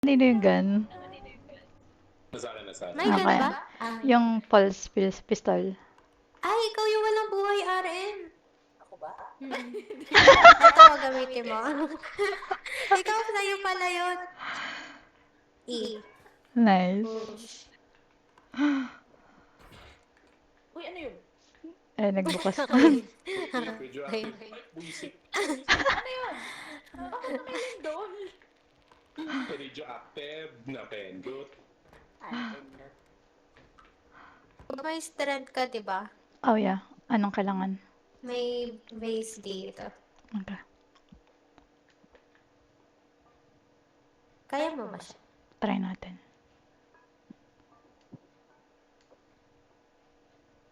Kanino yung gun? Nasa akin, nasa akin. May gun Okay. ba? Ah. Yung pulse pistol. Ay, ikaw yung walang buhay, RM. Ako ba? Ito, gamitin mo. Ikaw sa'yo pala yun. E. Nice. Push. Uy, ano yun? Eh, nagbukas. Medyo Ay. active. Ay, buisit. Ano yun? Bakit may lindol? Radioactive na pendot. May strength ka, diba? Oh yeah. Anong kailangan? May base dito. Okay. Kaya mo ba siya? Try natin.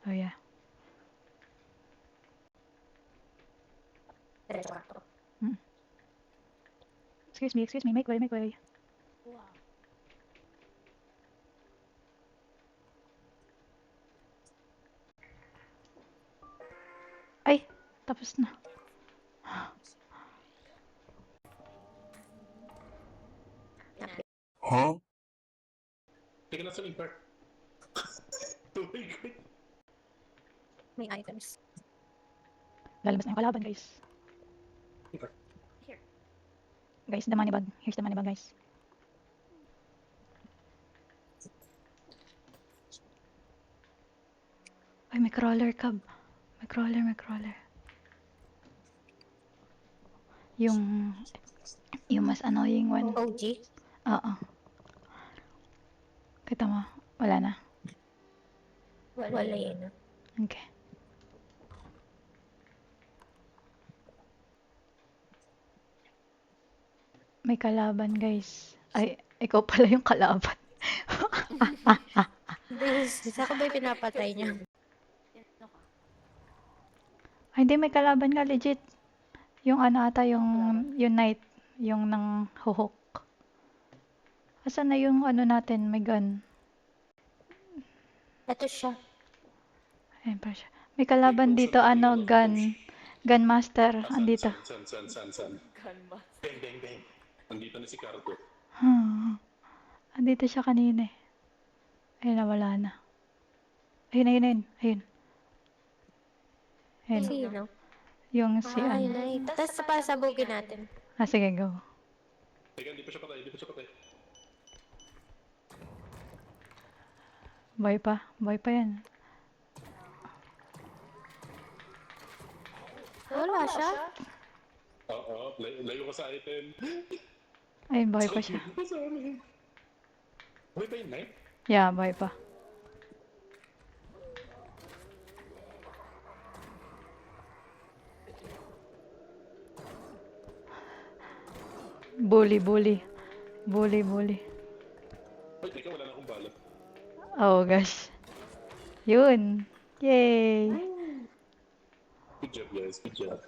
Oh yeah. Diretso ka to. Excuse me. Make way. Wow. Ay, tapos na. Huh? Teka na sa link part. Tuloy ko. May items. Lalabas na yung kalaban, guys. Here. Guys, the money bag. Here's the money bag, guys. Ay, may crawler, Cab. May crawler. Yung mas annoying one. OG? Oo. Kita mo? Wala na. Wala yun. Okay. May kalaban, guys. Ay, ikaw pala yung kalaban. Saka ba yung pinapatay niya? Ano ka? Ay, hindi, may kalaban nga, legit. Yung ano ata, yung knight. Yung nang huhok. Asan na yung ano natin, may gun? Ito siya. Ayun pa siya. May kalaban dito, ano, gun. Gun master, andito. San. Gunma. Bang. Andito na si Cardo. Andito siya kanina eh. Ayun na, wala na. Ayun. Ayun. Sino? Yung si Ay, ano. nice. Tapos pasabugin natin. Ah, sige, go. Teka, hindi pa siya patay. Boy pa yan. Wala siya? Oo, layo ka sa item. Ayun, boy pa siya. Layo ka sa amin. Buhay ba yun, Knight? Yeah, boy pa. Bully. Ay, teka, wala na akong bala. Oh gosh. Yun. Yay. Good job, guys. Good job.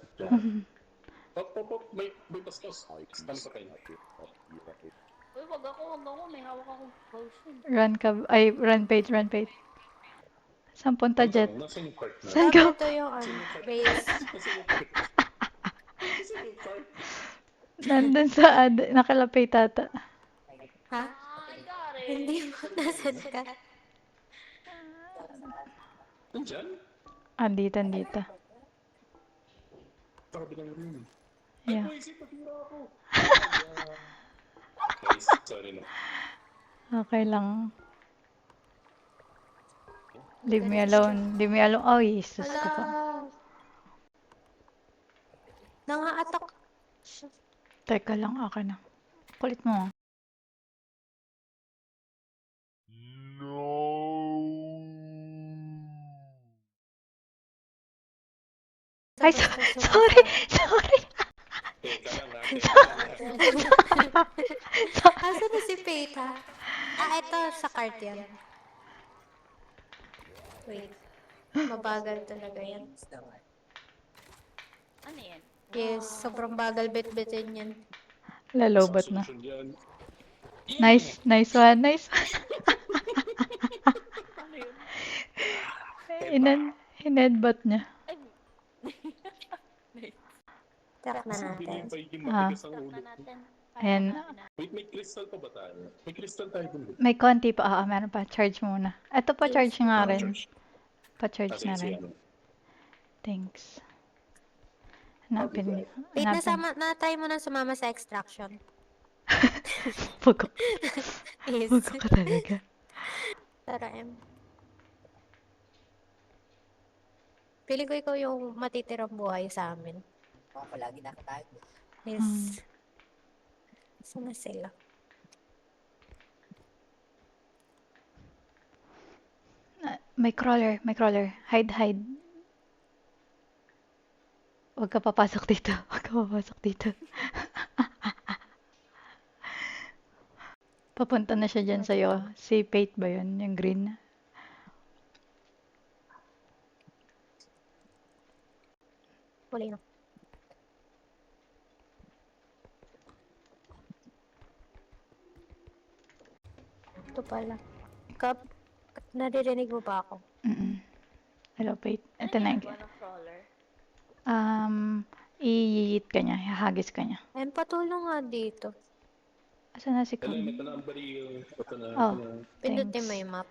Op. May pastos. Ano pa kayo? Uy, wag ako. May hawak akong potion. Run page. Saan punta, Jet? Nasaan yung cart na? Saan ka? Ito yung base. Nasaan yung cart? Nasaan yung cart? Nandun sa nakalapay tata. Ha? Ay, Gary. Hindi mo. Nasaan ka? Nandyan? Andito. Sabi lang rin. Yeah. Ay, boy, patira ako. Guys, sorry na. Okay lang. Leave me alone. Oh, Jesus ko pa. Hala. Nanga-attack. Teka lang, akin na. Kulit mo. Ay, sorry. Teka lang natin. Asa na si Peita? Ito sa cart yan. Wait. Mabagal talaga yan. Ano yan? Yes, sobrang bagal bit-bitin yan. Lalobat na. Solusyon yan. Nice one. Ano yun? Hinedbutt niya. Ay. Track na Sabi na natin. yung paiging Ah. matigas ang Stop ulo. na natin. Ayan. Wait, may crystal pa ba tayo? May crystal tayo dun. May konti pa. Meron pa. Charge muna. Ito pa, charge nga rin. Charge. Pa-charge Sige, nga sige, rin. ano. Thanks. Hanapin. Wait, Hanapin. na-try mo na sumama sa extraction. Pugo. Yes. Pugo ka talaga. Tara, M. Feeling ko ikaw yung matitirang buhay sa amin. Mga palagi nakatago. Yes. Saan na sila? May crawler. May crawler. Hide, hide. Huwag ka papasok dito. Huwag ka papasok dito. Papunta na siya dyan sa'yo. Si Pate ba yun? Yung green? Huli na. Ito pala. Kap, naririnig mo ba ako? Hello, Pate. Ito na yung... Ano crawler? Iyiyit ka niya. Hahagis ka niya. M, patulong nga dito. Asan na si Alam, Cam? ito na ang baril. Ito na. Oh. ito na. Pindutin mo Thanks. yung map.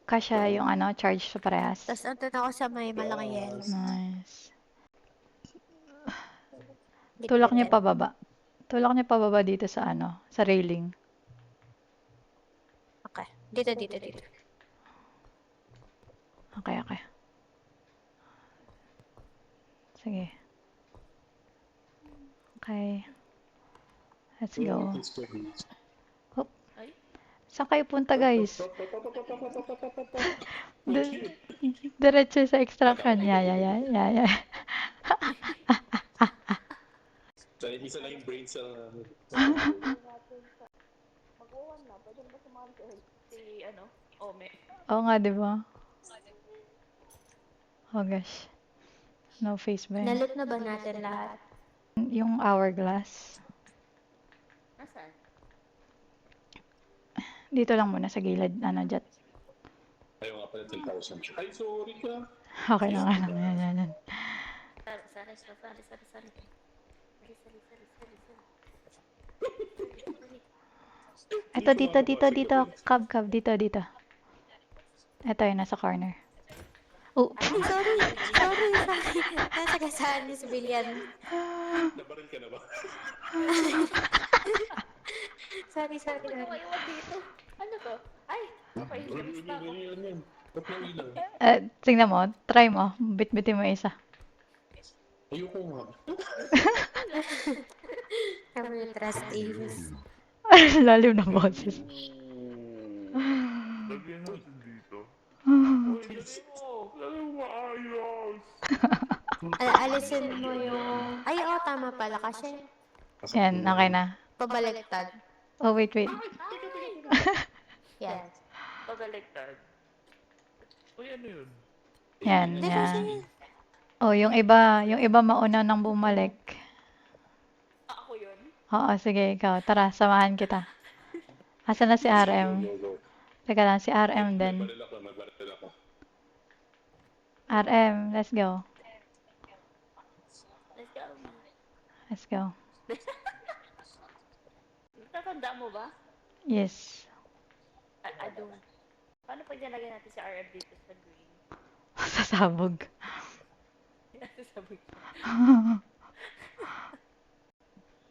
Kasya yung ano, charge sa parehas. Tapos nandun ako sa may malaking yellow. Nice. Bit Tulak niya bitin. pababa. Tulak niya pababa dito sa ano, sa railing. Okay. Dito. Okay, okay. Sige. Okay. Let's go. Please, please. Ay, Saan kayo punta, guys? Pop, pop, pop, pop, pop, pop, pop, pop, pop. Diretso sa extraction. Yeah. Dahil isa lang yung brain cell namin. mag-uwan na. Pwede na ba sumali si ano? Ome. Oo nga, di ba? Oh gosh. No face ba yan? Nalot na ba natin lahat? Yung hourglass. Nasaan? Dito lang muna sa gilid. Ano, Jet. Ayaw nga pala 10,000. Ay, sorry ka. Okay lang. Yan. Sali. Ito, dito. Cab, dito. Ito yung nasa corner. Oh, Ay, sorry. Nasa kasaan yung civilian. Nabaril ka na ba? Sorry. Ano kayo dito? Ano to? Ay! Okay, bilis na ako. Yan. Ba't nang ilaw? tingnan mo. Try mo. Bit-bitin mo isa. Ayoko nga. Kami yung trustees. Lalim ng boses. Lagyan natin dito. Alisin mo yung... Ay, oo, tama pala kasi Yan, okay na. pabaliktad. Oh, wait. Yan. Pabaliktad. Uy, ano yun? Yan. Oh, yung iba mauna nang bumalik. Ako yun? Oo, sige, ikaw. Tara, samahan kita. Asan na si RM? Go. Teka lang, si RM din. May baril ako. RM, let's go. Let's go. Let's go. Tatanda mo ba? Yes. Adong. Paano pag nilagyan natin si RM dito sa green? Sasabog. Sabi ko.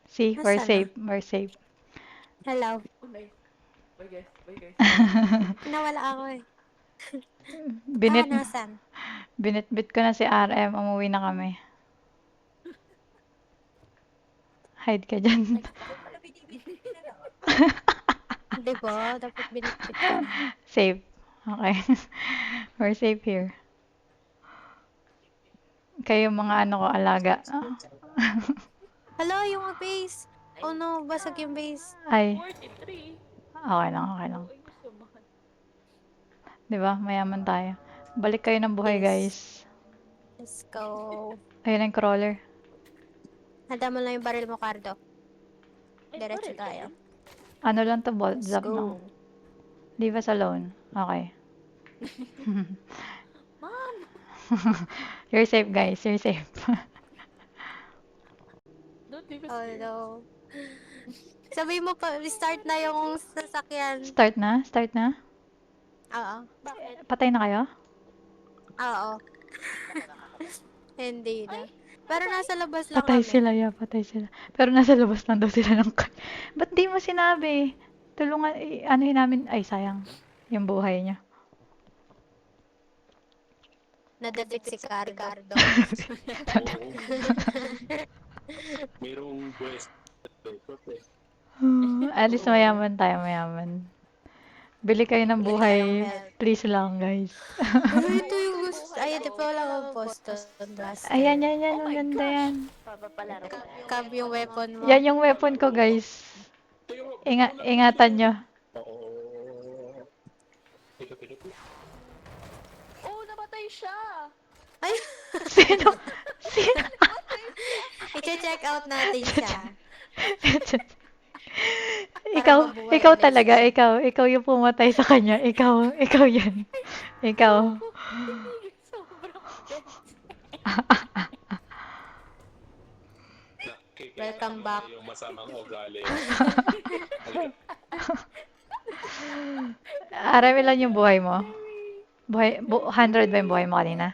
See, we're Nasaan safe. Hello. Oh, nice. Bye guys. Nawala ako eh. Binit, Nasan? binitbit ko na si RM. Umuwi na kami. Hide ka dyan. Di ba? Dapat binitbit ka. Safe. Okay. We're safe here. Kayo mga ano ko, alaga. Hello, yung base. Oh no, basag yung base. Ay, 43. okay lang. Ay, gusto mo. Diba? Mayaman tayo. Balik kayo ng buhay, guys. Let's go. Ayun ang crawler. Handa mo lang yung baril mo, Cardo. Ay, Diretso baril. tayo. Ano lang to, bolt Let's zap go. lang. Leave us alone. Okay. Mom! You're safe, guys. You're safe. Don't leave us Oh here. no. Sabi mo pa, start na yung sasakyan. Start na? Start na? Oo. Bakit? Patay na kayo? Oo. Hindi na. Pero nasa labas lang Patay kami. sila, yeah, patay sila. Pero nasa labas lang daw sila ng car. Ba't di mo sinabi? Tulungan, anuhin namin. Ay, sayang. Yung buhay niya. Na-defeat si Cardo. Oo. Mayroong West. At least mayaman tayo, mayaman. Bili kayo ng Bili buhay. tayong health. Please lang, guys. Pero ito yung gusto. Ay, di pa wala akong postos. Blaster. Ayan, yan, yan. Oh my Maganda gosh! yan. Papapalaro ko. Cab yung weapon mo. Yan yung weapon ko, guys. Ingatan nyo. Oo. Teka. Oh, namatay siya! Ay, Sino? Sino? i-check out natin siya. ikaw, mabuhay ikaw ulit talaga, siya. ikaw yung pumatay sa kanya. Ikaw yan. Ikaw. Sobrang best. Welcome back. Yung masamang ugali. Aram, ilan yung buhay mo? 100 ba yung buhay mo kanina?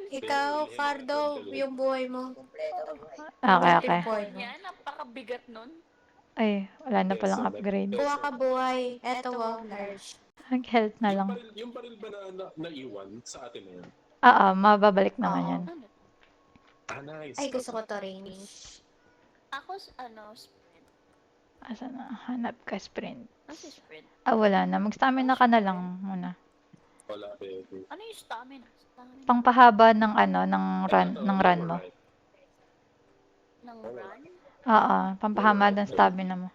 Ikaw, Cardo, yung buhay mo. Okay, okay. 34, no? Yan, napakabigat nun. Ay, wala na palang upgrade. Buha ka buhay. Eto, wow, large. Mag-health na lang. Yung baril ba naiwan sa atin na yun? Mababalik naman yan. Ano? Ah, nice. Ay, gusto ko to range. Ako, sprint. Asa na? Hanap ka sprint. Ano si sprint? Wala na. Mag-stamina ka na lang muna. Wala, pwede. Ano yung stamina? Stamina Pangpahaba ng run mo. ng run? Oo, pampahaba ng stamina mo.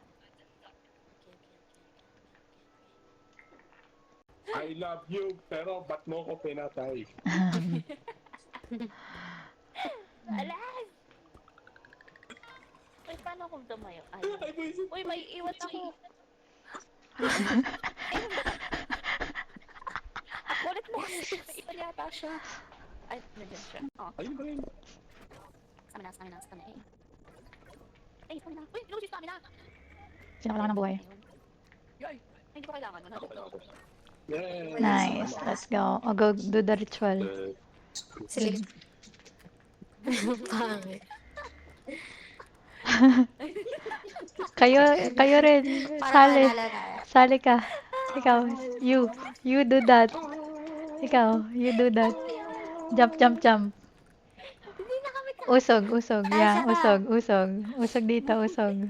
I love you, pero ba't mo ko pinatay? Alas! Uy, paano kung tumayo? Ay, Ay, buisit. uy, may iwan ako. Kulit mo kasi. Iwan yata siya. Ay, nandiyan siya. Oh, Ayun ba yun? stamina. Ay, stamina. Uy, ano si stamina? Sino ka lang ng buhay? Yay! Ay, hindi ko kailangan. Ano to? Yes. Nice. Let's go. Go do the ritual. Sleep. Pangit. Kayo rin. Para Sali. manala tayo. Sali ka. Ikaw. You do that. Ikaw. You do that. Jump. Usog. Yeah, usog. Usog dito, usog.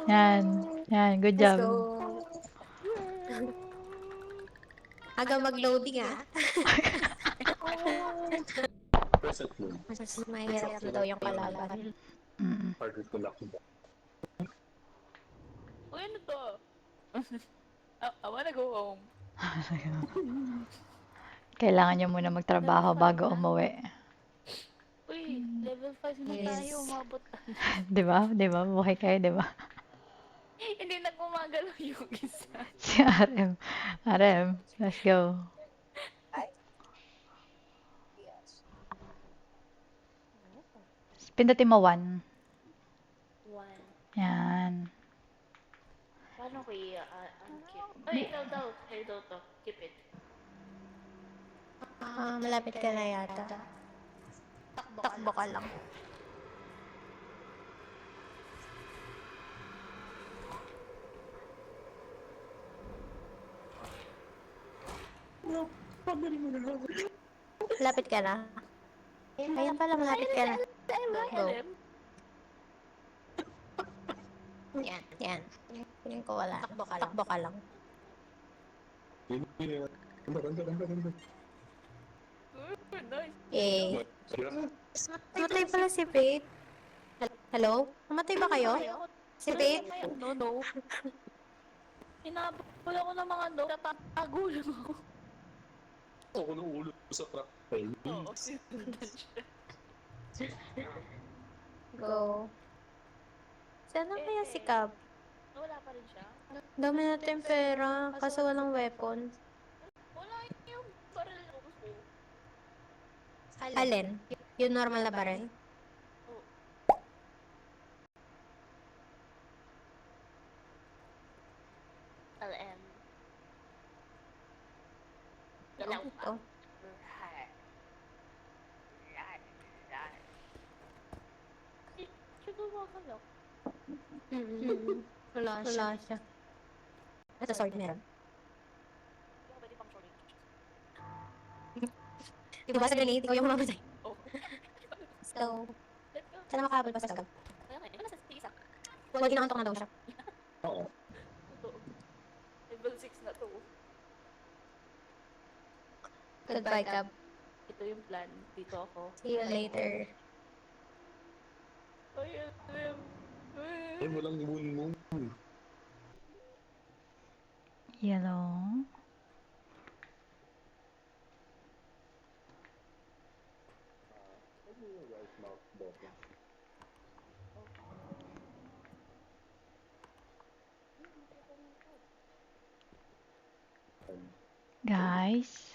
Yan. Good Let's job. go. Hanggang mag-loading, ah. Present moon. Mas mahirap na daw yung kalaban. Mm. Harder to lock ba? Uy, ano to? I wanna go home. Kailangan nyo muna magtrabaho bago umuwi. Uy, level 5 na Yes. tayo. Umabot. Di ba? Buhay kayo, di ba? Hindi na gumagalaw yung isa. Si RM. Let's go. Pindutin mo 1. 1. Yan. Paano ko i-unkeep? Uy, ikaw daw to. Keep it. Malapit ka na yata. Takbo ka lang. Malapit ka na. Ayan pala, malapit ka na. Go. Yan. Piling ko wala. Takbo ka lang. Nice. Eh. Namatay pala si Faith. Hello? Namatay ba kayo? Si Faith? No. Inabot ako ng mga no. Tatago lang ako. Ako ng ulo sa truck. Ay, Oo, sinundan siya. Go. Sana kaya si Cab? Wala pa rin siya. Dami natin pera, kaso walang weapon. Wala yung baril ko. Alin? Yung normal na baril? LM. Dalaw pa. Ito. Siya gumagalaw. Wala siya. Ito, sword meron. Hindi ako pwede pang short. Diba sa grenade, ikaw yung mamatay. Oh. So, Let's go. sana makabal pa sa skag. Kaya nga, nasa isa. Well, ginakantok na daw siya. Oo. Totoo. Level 6 na to. Goodbye, Cab. Ito yung plan. Dito ako. See you later. Ay, LM. Eh, walang moon. Yellow. Guys.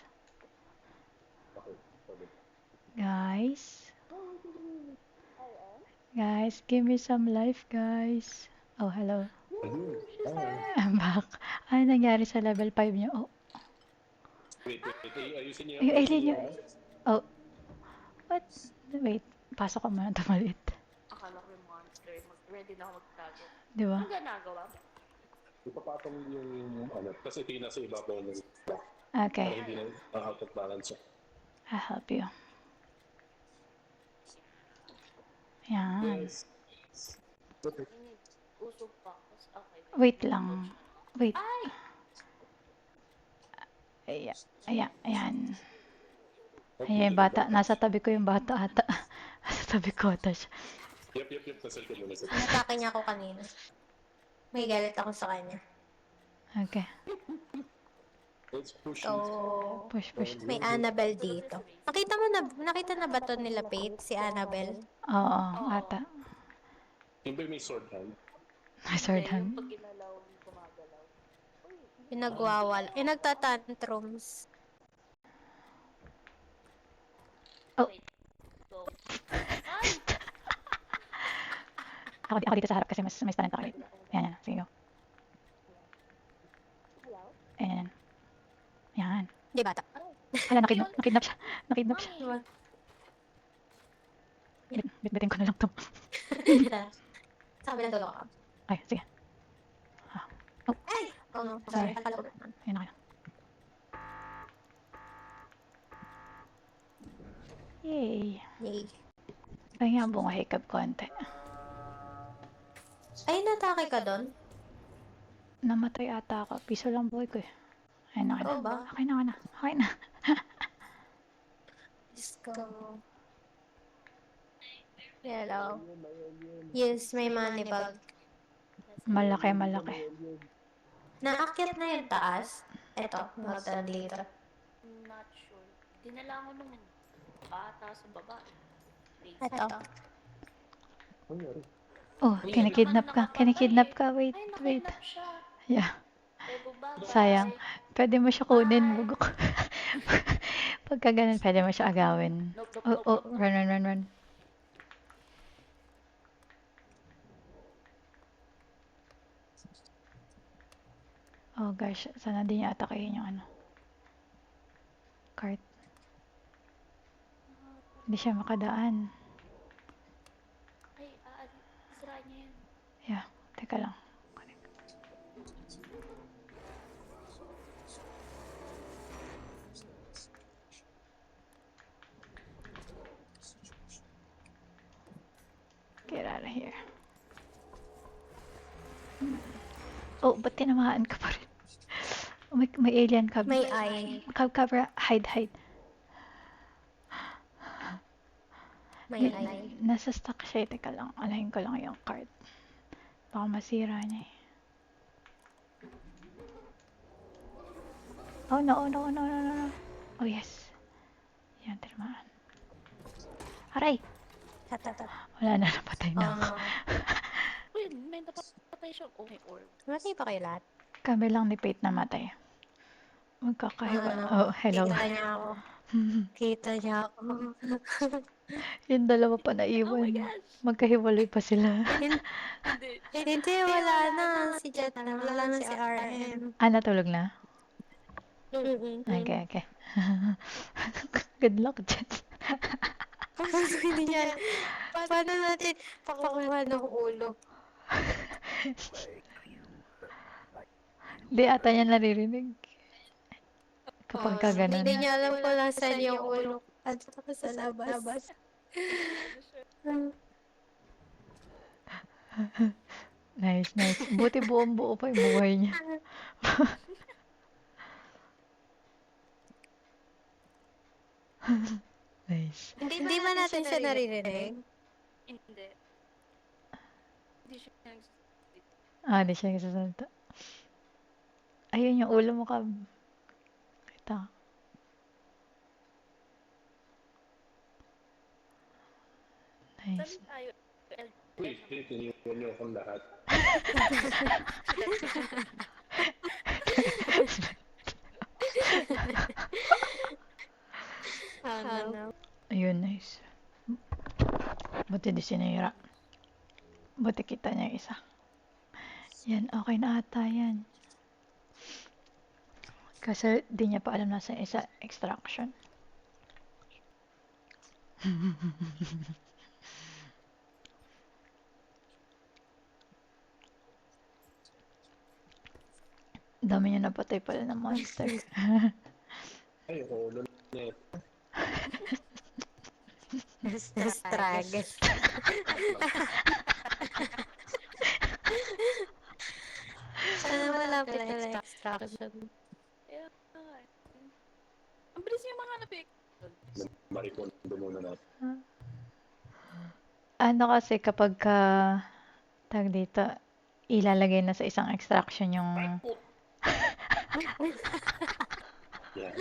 Guys, give me some life, guys. Oh, hello. Ayun. I'm back. Ano nangyari sa level 5 niyo? Oh, Wait. Ayusin niyo. yung alien niyo. yung- Oh. What? Wait, pasok ko muna ito maliit. Akala ko yung monster. Ready na ako magtago. Di ba? Ano ginagawa? Ipapatong yung ano. Kasi ito yung nasa ibabaw ng block. Okay, Para hindi na out of balance siya. I'll help you. Yan. Yes. Usog pa. Okay. Wait lang. Wait. Ay! Ayan. Ayan yung bata. Nasa tabi ko yung bata ata. Nasa tabi ko ata siya. Yep. Nasa likod mo. Inatake niya ako kanina. May galit ako sa kanya. Okay. Let's push it. So, Push. may Annabelle dito. Nakita na ba to nila Pate, si Annabelle? Oo, ata. Yung ba may sword hand? My sword Yung hand. pag ginalaw, gumagalaw. Yung nagtatantrums. Oh. Wait. Go. Ay! Ako dito sa harap kasi mas may talent ako. Yan. Sige go. Ayan. Yan. Di bata. Hala, nakidnap siya. Diba? Bitbitin ko na lang to. Sa kabilang dulo ka. Ay, sige. Ay! Oh no, sorry. Akala ko. Ayun na kayo. Yay. Yay. Kaya nga bunga hikab konti. Ay, natake ka doon? Namatay ata ako. Piso lang buhay ko eh. Ayun na. Oo ba? Okay na. Let's go. Hello. Yes, may money bag. Malaki. Naakyat na yung taas. Eto, magdaan dito. Not sure. Dinala ko nung bata sa baba. Eto. Oh, kinikidnap ka. Wait. Ay, nakinap siya. Yeah. Ego ba? Sayang. Pwede mo siya kunin. Bugok. Pagka ganun, pwede mo siya agawin. Nope. Oh, run. Oh gosh, sana di niya atakayin yung ano. Cart. Hindi siya makadaan. Ay, isra niya yun. Yeah, teka lang. Get out of here. Oh, ba't tinamaan ka pa rin? Oh, may alien cab. May eye. Cover, hide. May eye. Nasa stock siya. Teka lang, alahin ko lang yung card. Baka masira niya eh. Oh no. Oh yes. Yan, tinamaan. Aray! Tata. Wala na, napatay na ako. Uy, may napapatay siya. Oh, may orb. Matay pa kayo lahat? Kami lang ni Pate namatay. Magkakahiwa. Oh, hello. Kita niya ako. Yung dalawa pa Oh my naiwan. gosh! Magkahiwalay pa sila. Hindi. Hindi, wala na. Si Jet na. Wala na si RM. Ah, natulog na? Mm-mm. Okay, okay. Good luck, Jess. Kaso hindi niya. Paano natin pakuha ng ulo? Di ata niya naririnig. Kapag ka ganun. Hindi niya alam kung nasaan yung ulo. At saka sa labas. Nice, nice. Buti buong buo pa yung buhay niya. Nice. Hindi ba natin siya naririnig? Hindi. Hindi siya Ah, di siya nagsasalita. Ayun yung ulo mo ka. Kita. Nice. Saan tayo? Uy, tiniwan niyo akong lahat. Ano? Ayun, nice. Buti di sinira. Buti kita niya yung isa. Yan, okay na ata yan. Kasi di niya pa alam nasa isa extraction. Dami niya napatay pala ng monster. Ay, ulo na eh. Struggle. Sana malapit na extraction. Kaya nga. Ang bilis yung mga napik. Marikondo muna natin. Ano kasi kapag ka tag dito, ilalagay na sa isang extraction yung Yan.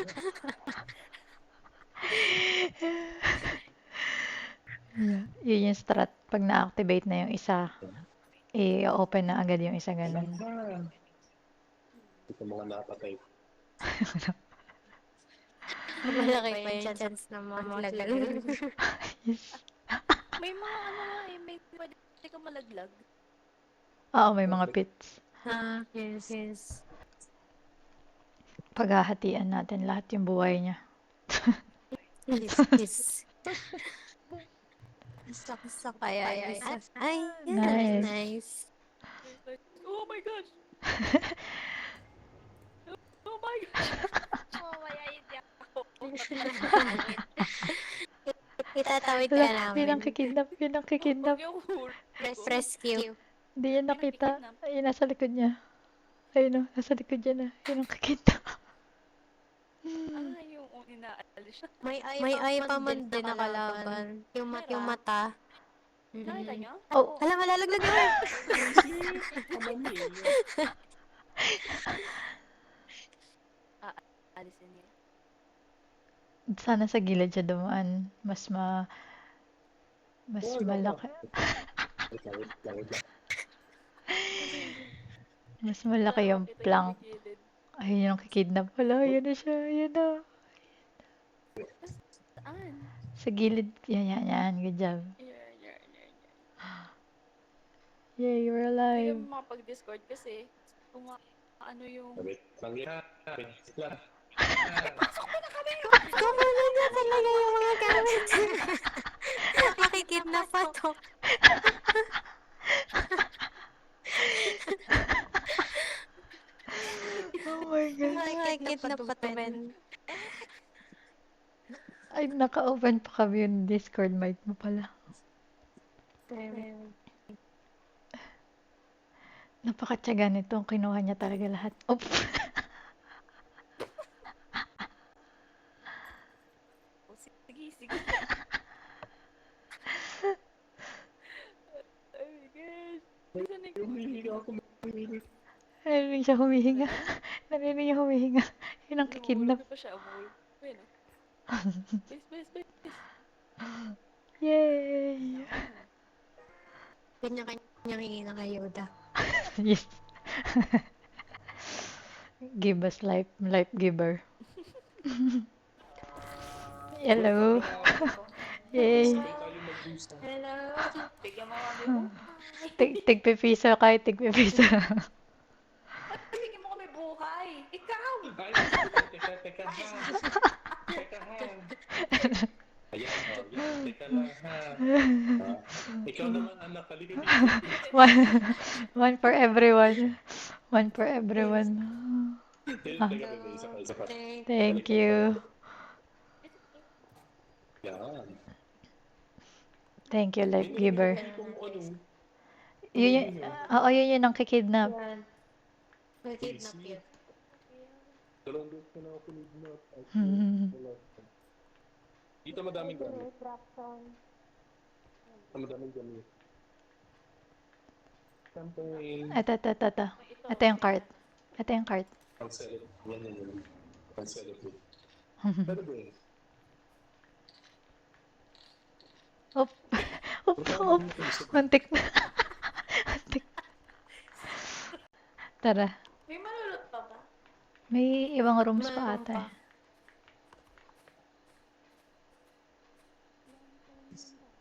yun yung strat. Pag na-activate na yung isa, i-open na agad yung isa ganun. Ito mga napatay. Malaki pa yung chance na malaglag. May mga ano nga eh, may pwede ka malaglag. Oo, may mga pits. Yes. Paghahatian natin lahat yung buhay niya. Yes. Saksak kaya isa. Ay, Nice. nice. Oh my gosh! Oh my gosh! Mamaya hindi ako. Itatawid ka Wala, namin. pinangkikidnap. Huwag niyo ako. Rescue. Hindi niya nakita. Ayun, nasa likod niya. Ayun o, nasa likod niya na. Pinangkikidnap. Ah, yung inaalis siya. May eye pa man din nakalaban. Yung mata. Nakita niyo? Oh, Alam, malalaglag naman. Alisin niya. sana sa gilid siya dumaan. Mas malaki. Wait lang. Mas malaki yung plank. Ayun yung kikidnap. Wala, yun na siya. Yun na. Saan? Sa gilid. Yan. Good job. Yay, you're Hindi alive. kami makapag-discord kasi kung ano yung... Wait lang yan. Wait lang. Gumano na talaga yung mga gamit. Nakikidnap pa to. Oh my God. Nakikidnap pa to, Ben. Ay, naka-open pa kami yung Discord mic mo pala. Napakatyaga nito. Kinuha niya talaga lahat. Oop. Oh, sige. Oh my gosh. Saan yung... Humihinga ako. Narinig siya humihinga. Narinig niya humihinga. Yun ang kikidnap. Umuulan na pa siya. Ayun o. Base. Yay! Kanya-kanyang hihina kay Yoda. Yes. Give us life giver. Hello. Yay. Sabay tayo mag-boost. Hello. Bigyan mo kami buhay. Tigpipiso kahit tigpipiso. Bigyan mo kami buhay. Ikaw! Ay, teka ha. Teka ha. Ayan, oh, yan. Teka lang ha. Ikaw naman, anak, halika dito. One for everyone. One for everyone. Teka, bebe, isa pa. Thank you. Yan. Thank you, life giver. Kung ano, Oo, yun ang kikidnap. Yan. May kidnap yun. dalawang beses na ako pinidnap. Dito madaming gamit. Madaming gamit. Campaign. Ito. Ito yung cart. Ito yung cart. Pang-celebrate. Yan. Pang-celebrate. Pero ba eh? Op. Muntik na. Muntik. Tara. May malulot pa ba? May ibang rooms pa Meron ata. pa.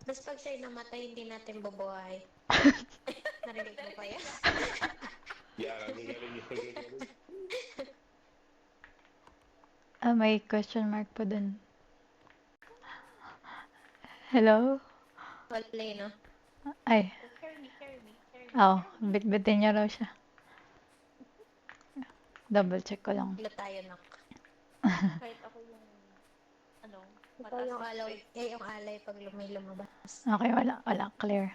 Tapos pag siya'y namatay, hindi natin babuhay. Narinig mo pa yan? Yan, galing. May question mark po dun. Hello? Wala no? Ay. Carry me. Bitbitin niya raw siya. Double check ko lang. Wala tayo nak. Kahit ako yung, Ito yung alay, yung alay pag lumabas. Okay, wala. Clear.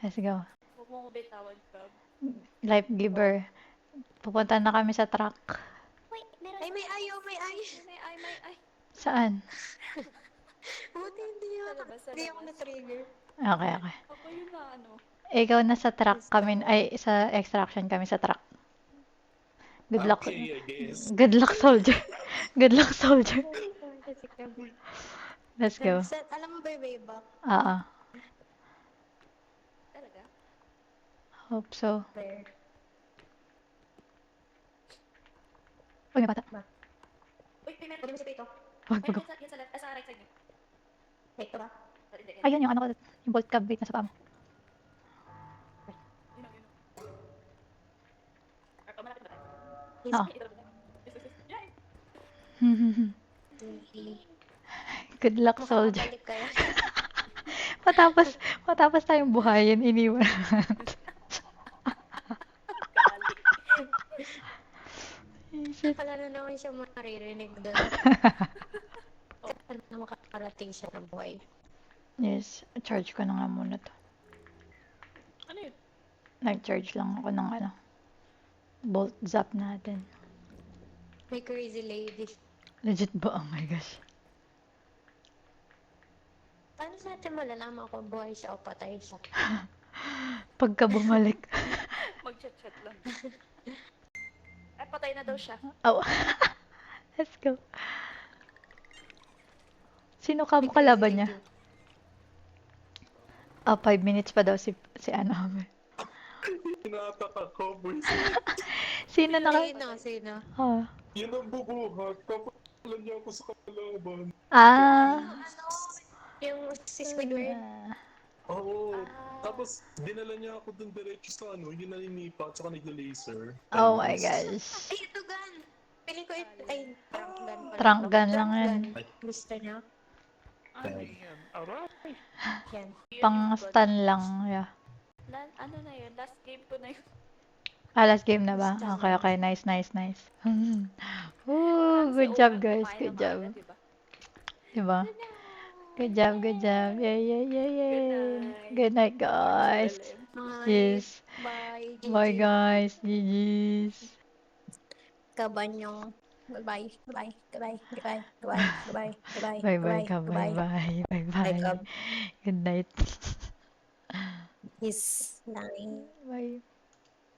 Let's go. Huwag mo ko bitawan, Cub. Life giver. Pupunta na kami sa truck. Ay, may ay. May ay. Saan? Buti hindi ako na-trigger. Okay. Ako yun na Ikaw na sa truck kami. Ay, sa extraction kami sa truck. Good luck. Okay, I guess. Good luck, soldier. Good luck, soldier. Let's go. Alam mo ba yung way back? Talaga? Hope so. There. Uy, may bata. Uy, may meron. Pwede mo si Pito. Wag. Yan sa left. Sa right side niyo. Pito ba? Sorry, hindi. Ayun yung ano ko. Yung bolt cab. Wait, nasa paa mo. Yun. Malapit ba tayo? Oo. Ito ba tayo? Yay! Good luck, soldier. Makakabalik kayo. Matapos tayong buhayin, iniwan. Wala na naman siya maririnig doon. Ano na makakarating siya ng buhay. Yes, charge ko na nga muna to. Ano yun? Nag-charge lang ako ng bolt zap natin. May crazy lady. Legit ba? Oh my gosh. Paano sa natin malalaman kung buhay siya o patay siya? Pagka bumalik. Mag-chat lang. Ay, patay na daw siya. Oh. Let's go. Sino ka May mo kalaban crazy niya? lady. 5 minutes pa daw si ano. Tinatak ako, boys. Sino na Ayun na, sino? Yan ang bubuhat. Kapalan niya ako sa kalaban. Yung si Squidward. Oo. Tapos, dinala niya ako dun diretso sa hindi naninipa, tsaka nagla-laser. Oh my gosh. Ay, ito gun! Piling ko ito, ay, trunk gun pala. Trunk to. gun lang yan. Gusto niya? Ano yan? Aray! Yan. Pang stun lang. Yeah. Ano na yun? Last game ko na yun. Last game na ba? Okay. Nice. Woo, good job guys. Good job. Diba? Good job. Yay. Good night guys. Yes. Bye. Bye guys. GG's. Kaban yung bye. Bye bye. Good night. He's lying. Bye.